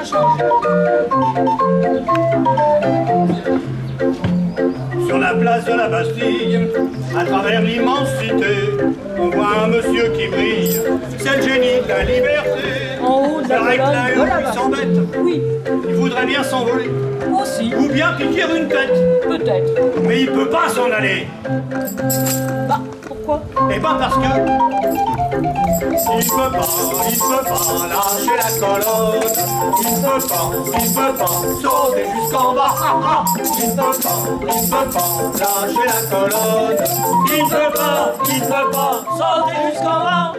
changé. Sur la place de la Bastille, à travers l'immensité, on voit un monsieur qui brille, c'est le génie de la liberté. En haut de la colonne de la il s'embête. Oui, Il voudrait bien s'envoler, aussi, ou bien piquer une tête, peut-être. mais il peut pas s'en aller. Bah, pourquoi? Eh ben parce que il peut pas lâcher la colonne. Il peut pas sauter jusqu'en bas. Il peut pas lâcher la colonne. Il peut pas sauter jusqu'en bas.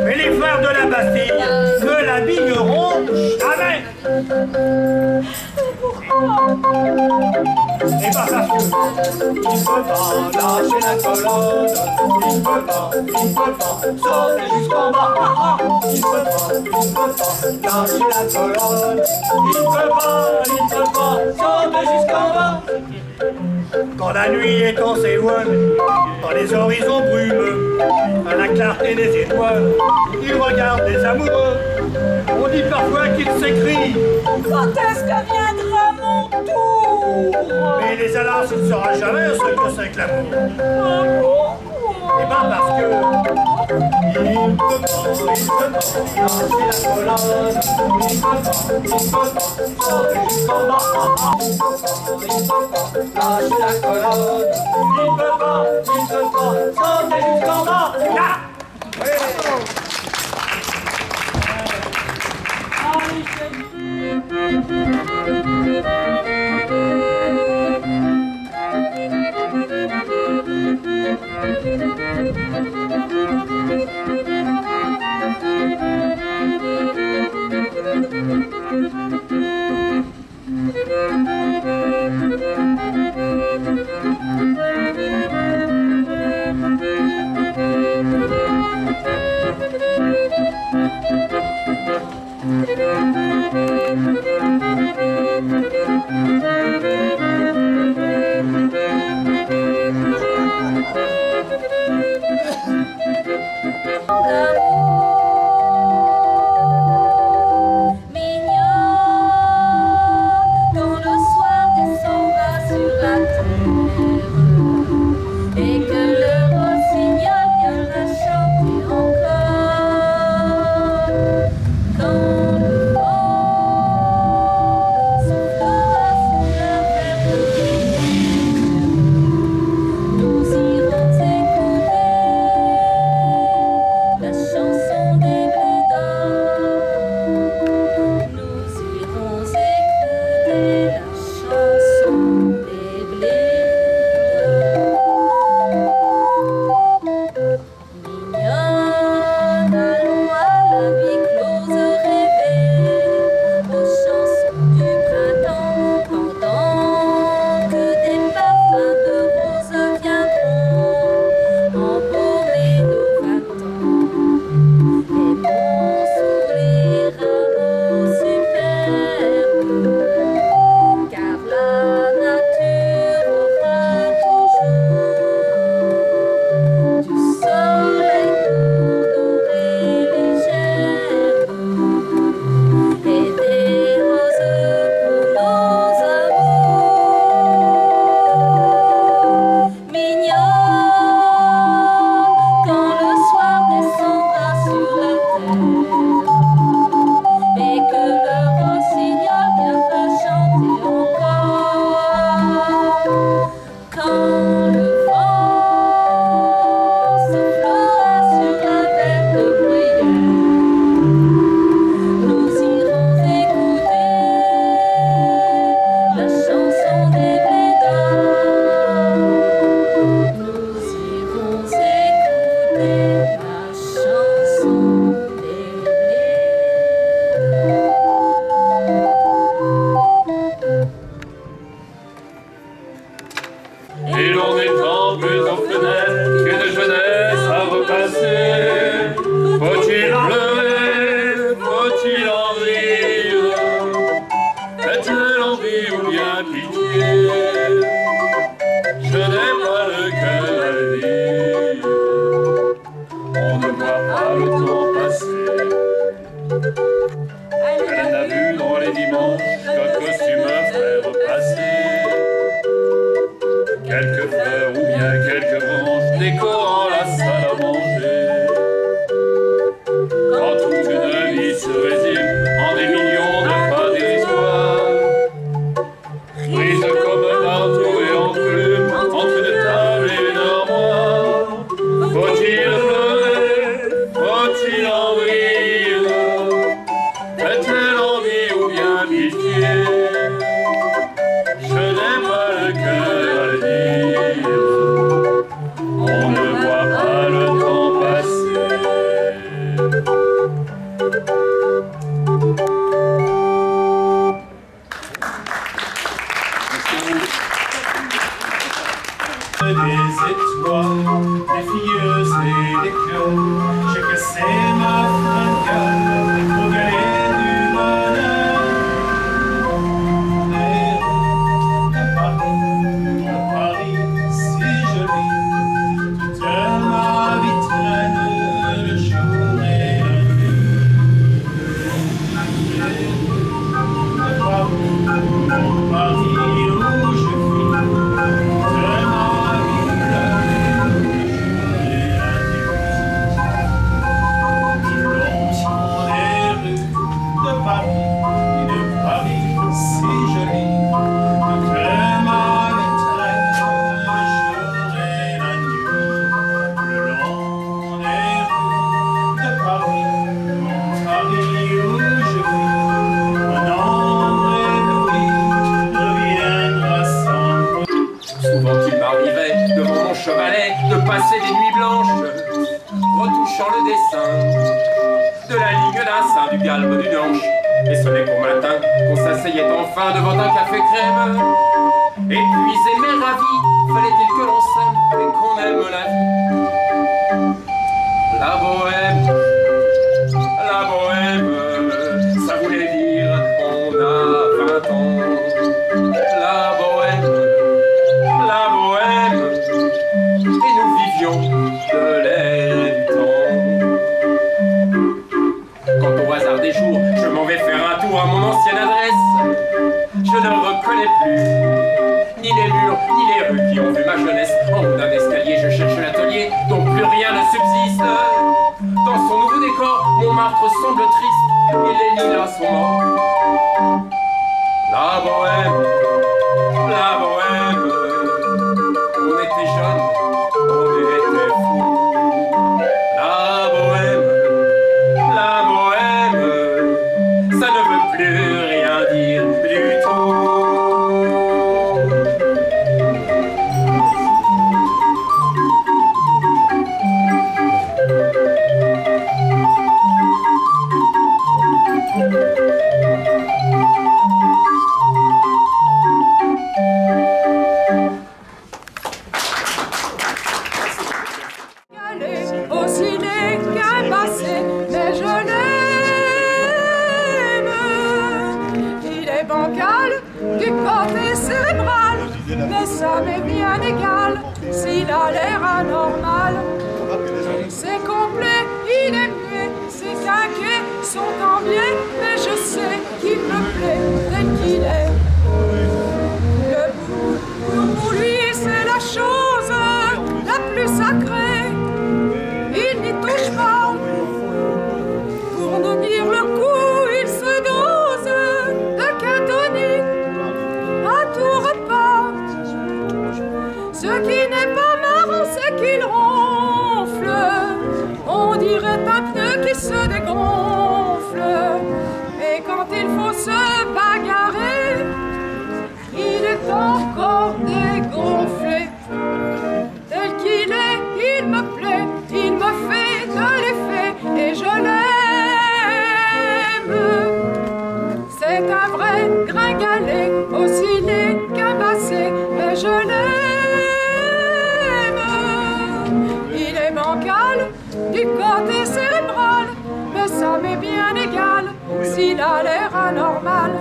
Mais les frères de la Bastille ne l'habilleront jamais. Et pas parce que il peut pas lâcher la colonne. Il peut pas sauter jusqu'en bas. Il peut pas lâcher la colonne. Il peut pas sauter jusqu'en bas. Quand la nuit est en s'éloigne, dans les horizons brumeux, à la clarté des étoiles, il regarde les amoureux. On dit parfois qu'il s'écrie Quand est-ce que viendra mon tour? mais les alas, il ne saura jamais ce que c'est que l'amour. Et ben parce que il peut pas lâcher la colonne. Il peut pas sauter jusqu'en bas. Il peut pas lâcher la colonne. Il peut pas sauter jusqu'en bas. Là. Quand le vent sein du galbe d'une hanche. Et ce n'est qu'au matin qu'on s'asseyait enfin devant un café crème. Épuisé mais ravi, fallait-il que l'on s'aime et qu'on aime la vie. La bohème, ça voulait dire on a 20 ans. La bohème, et nous vivions de l'air du temps. Quant au hasard des jours, je m'en vais faire un tour à mon ancienne adresse. Je ne reconnais plus ni les murs, ni les rues qui ont vu ma jeunesse. En haut d'un escalier, je cherche l'atelier dont plus rien ne subsiste. Dans son nouveau décor, Montmartre semble triste et les lilas sont morts. La bohème, on était jeunes, on était fous. La bohème, ça ne veut plus rien dire du tout. Mais ça m'est bien égal s'il a l'air anormal. C'est complet, il est muet, ses quinquets sont en biais, mais je sais qu'il me plaît tel qu'il est. Le bout, pour lui, c'est la chose la plus sacrée. Il n'y touche pas. Pour nous dire le coup, il se dose de catonique à tout repas. Ce qui n'est pas marrant, c'est qu'il ronfle. On dirait un pneu qui se dégonfle. Et quand il faut se bagarrer, il est encore dégonflé. Tel qu'il est, il me plaît, il me fait de l'effet et je l'aime. C'est un vrai gringalet, aussi laid qu'un basset, mais je l'aime. Il est bancal du côté cérébral, mais ça m'est bien égal s'il a l'air anormal.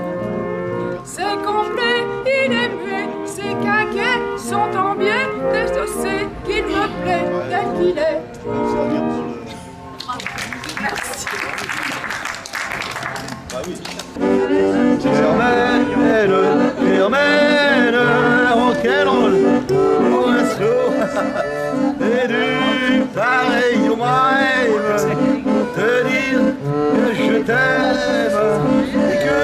C'est complet, il est muet, ses quinquets sont en biais, et je sais qu'il me plaît tel qu'il est. Merci. Germaine, rock'n'roll, pour un slow, et du pareil au même, te dire que je t'aime, et que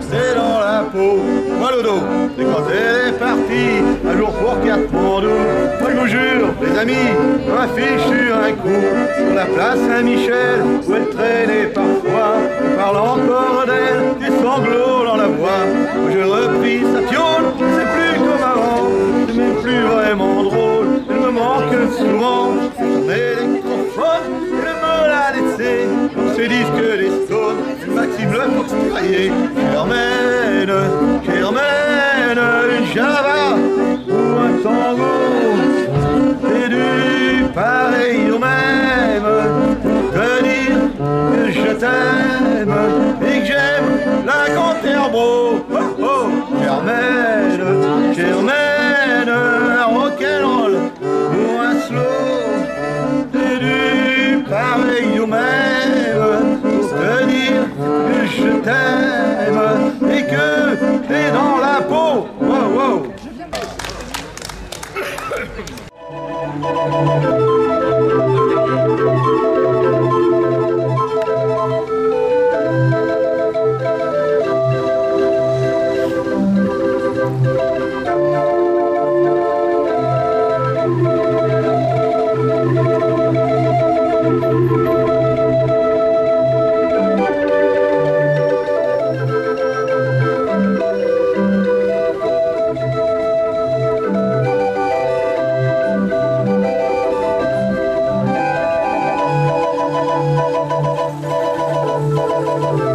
c'est dans la peau, moi le dos, et quand elle est partie, un jour pour 4 pour nous, moi je vous jure, les amis, on affiche sur un coup, sur la place Saint-Michel, où elle traînait parfois, on parle encore d'elle, des sanglots dans la voix, où j'ai repris sa piole, c'est plus comme avant, c'est même plus vraiment drôle, elle me manque souvent, son électrophone, elle me l'a laissé, comme ces disques des Stones, Maxime Le Fox Terrier, Germaine, une Java ou un tango, c'est du pareil au même, te dire que je t'aime et que j'aime la Canterbo. Oh oh, Germaine, un rock'n'roll ou un slow, c'est du pareil au même, pour te dire que je t'aime et que t'es dans la peau. Wow, wow. Thank you.